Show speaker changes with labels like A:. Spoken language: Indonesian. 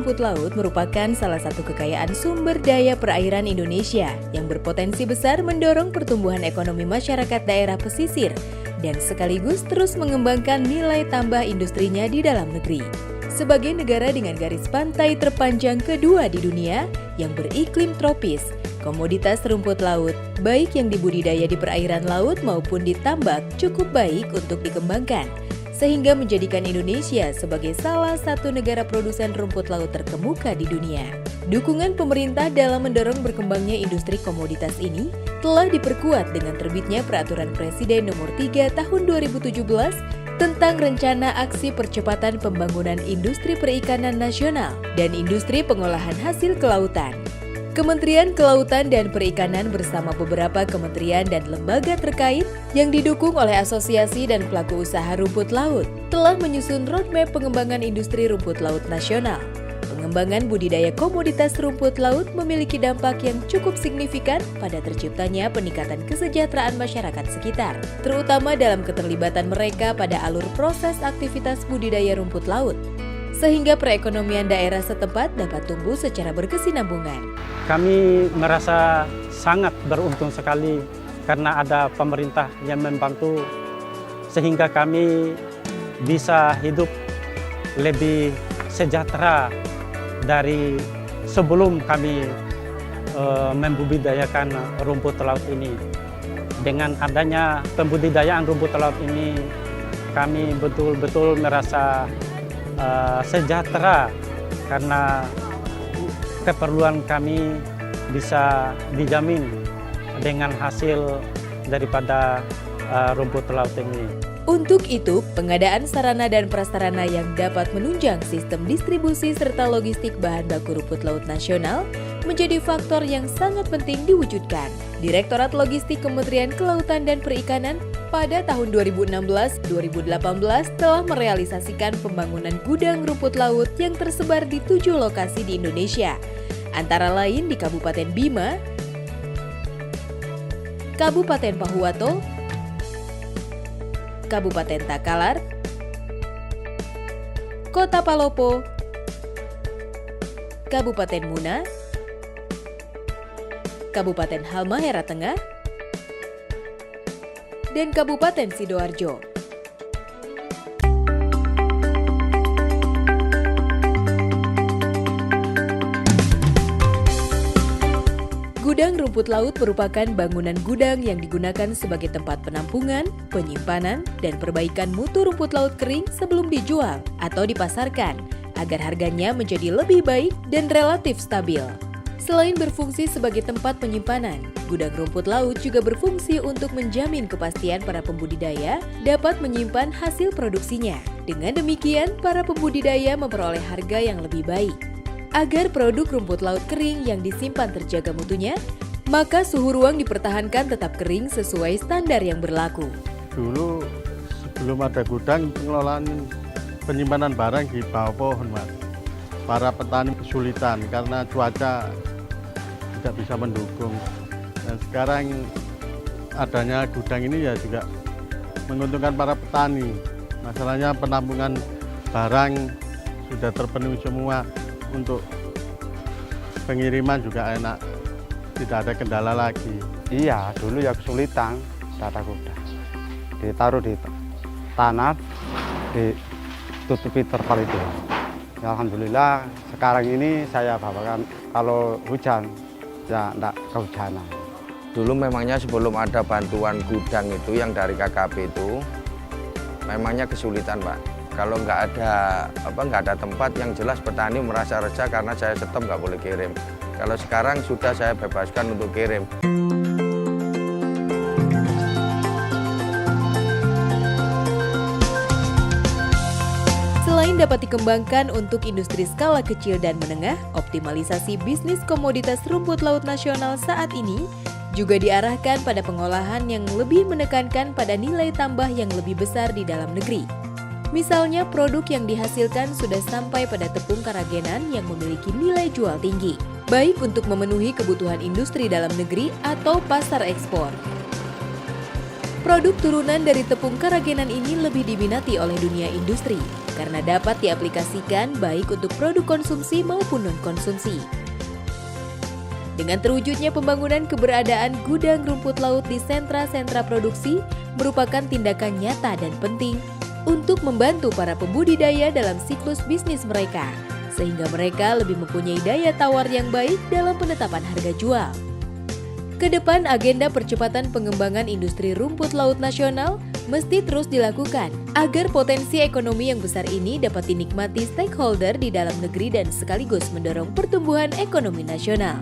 A: rumput laut merupakan salah satu kekayaan sumber daya perairan Indonesia yang berpotensi besar mendorong pertumbuhan ekonomi masyarakat daerah pesisir dan sekaligus terus mengembangkan nilai tambah industrinya di dalam negeri. Sebagai negara dengan garis pantai terpanjang kedua di dunia yang beriklim tropis, komoditas rumput laut, baik yang dibudidaya di perairan laut maupun di tambak, cukup baik untuk dikembangkan, sehingga menjadikan Indonesia sebagai salah satu negara produsen rumput laut terkemuka di dunia. Dukungan pemerintah dalam mendorong berkembangnya industri komoditas ini telah diperkuat dengan terbitnya Peraturan Presiden Nomor 3 Tahun 2017 tentang Rencana Aksi Percepatan Pembangunan Industri Perikanan Nasional dan Industri Pengolahan Hasil Kelautan. Kementerian Kelautan dan Perikanan bersama beberapa kementerian dan lembaga terkait yang didukung oleh asosiasi dan pelaku usaha rumput laut telah menyusun roadmap pengembangan industri rumput laut nasional. Pengembangan budidaya komoditas rumput laut memiliki dampak yang cukup signifikan pada terciptanya peningkatan kesejahteraan masyarakat sekitar, terutama dalam keterlibatan mereka pada alur proses aktivitas budidaya rumput laut, sehingga perekonomian daerah setempat dapat tumbuh secara berkesinambungan.
B: Kami merasa sangat beruntung sekali karena ada pemerintah yang membantu sehingga kami bisa hidup lebih sejahtera dari sebelum kami membudidayakan rumput laut ini. Dengan adanya pembudidayaan rumput laut ini, kami betul-betul merasa sejahtera karena keperluan kami bisa dijamin dengan hasil daripada rumput laut ini.
A: Untuk itu, pengadaan sarana dan prasarana yang dapat menunjang sistem distribusi serta logistik bahan baku rumput laut nasional menjadi faktor yang sangat penting diwujudkan. Direktorat Logistik Kementerian Kelautan dan Perikanan pada tahun 2016-2018 telah merealisasikan pembangunan gudang rumput laut yang tersebar di 7 lokasi di Indonesia, antara lain di Kabupaten Bima, Kabupaten Pahuwato, Kabupaten Takalar, Kota Palopo, Kabupaten Muna, Kabupaten Halmahera Tengah, dan Kabupaten Sidoarjo. Gudang rumput laut merupakan bangunan gudang yang digunakan sebagai tempat penampungan, penyimpanan, dan perbaikan mutu rumput laut kering sebelum dijual atau dipasarkan, agar harganya menjadi lebih baik dan relatif stabil. Selain berfungsi sebagai tempat penyimpanan, gudang rumput laut juga berfungsi untuk menjamin kepastian para pembudidaya dapat menyimpan hasil produksinya. Dengan demikian, para pembudidaya memperoleh harga yang lebih baik. Agar produk rumput laut kering yang disimpan terjaga mutunya, maka suhu ruang dipertahankan tetap kering sesuai standar yang berlaku.
C: Dulu sebelum ada gudang, pengelolaan penyimpanan barang di bawah pohon, Mas. Para petani kesulitan karena cuaca tidak bisa mendukung. Dan sekarang adanya gudang ini ya juga menguntungkan para petani. Masalahnya penampungan barang sudah terpenuhi semua. Untuk pengiriman juga enak, tidak ada kendala lagi.
D: Iya, dulu ya kesulitan, tata gudang. Ditaruh di tanah, ditutupi terpal itu. Ya, alhamdulillah, sekarang ini saya bawakan kalau hujan, ya enggak kehujanan.
E: Dulu memangnya sebelum ada bantuan gudang itu yang dari KKP itu, memangnya kesulitan, Pak. Kalau nggak ada tempat yang jelas petani merasa resah karena saya stop nggak boleh kirim. Kalau sekarang sudah saya bebaskan untuk kirim.
A: Selain dapat dikembangkan untuk industri skala kecil dan menengah, optimalisasi bisnis komoditas rumput laut nasional saat ini juga diarahkan pada pengolahan yang lebih menekankan pada nilai tambah yang lebih besar di dalam negeri. Misalnya, produk yang dihasilkan sudah sampai pada tepung karagenan yang memiliki nilai jual tinggi, baik untuk memenuhi kebutuhan industri dalam negeri atau pasar ekspor. Produk turunan dari tepung karagenan ini lebih diminati oleh dunia industri, karena dapat diaplikasikan baik untuk produk konsumsi maupun non-konsumsi. Dengan terwujudnya pembangunan keberadaan gudang rumput laut di sentra-sentra produksi merupakan tindakan nyata dan penting untuk membantu para pembudidaya dalam siklus bisnis mereka, sehingga mereka lebih mempunyai daya tawar yang baik dalam penetapan harga jual. Kedepan agenda percepatan pengembangan industri rumput laut nasional mesti terus dilakukan agar potensi ekonomi yang besar ini dapat dinikmati stakeholder di dalam negeri dan sekaligus mendorong pertumbuhan ekonomi nasional.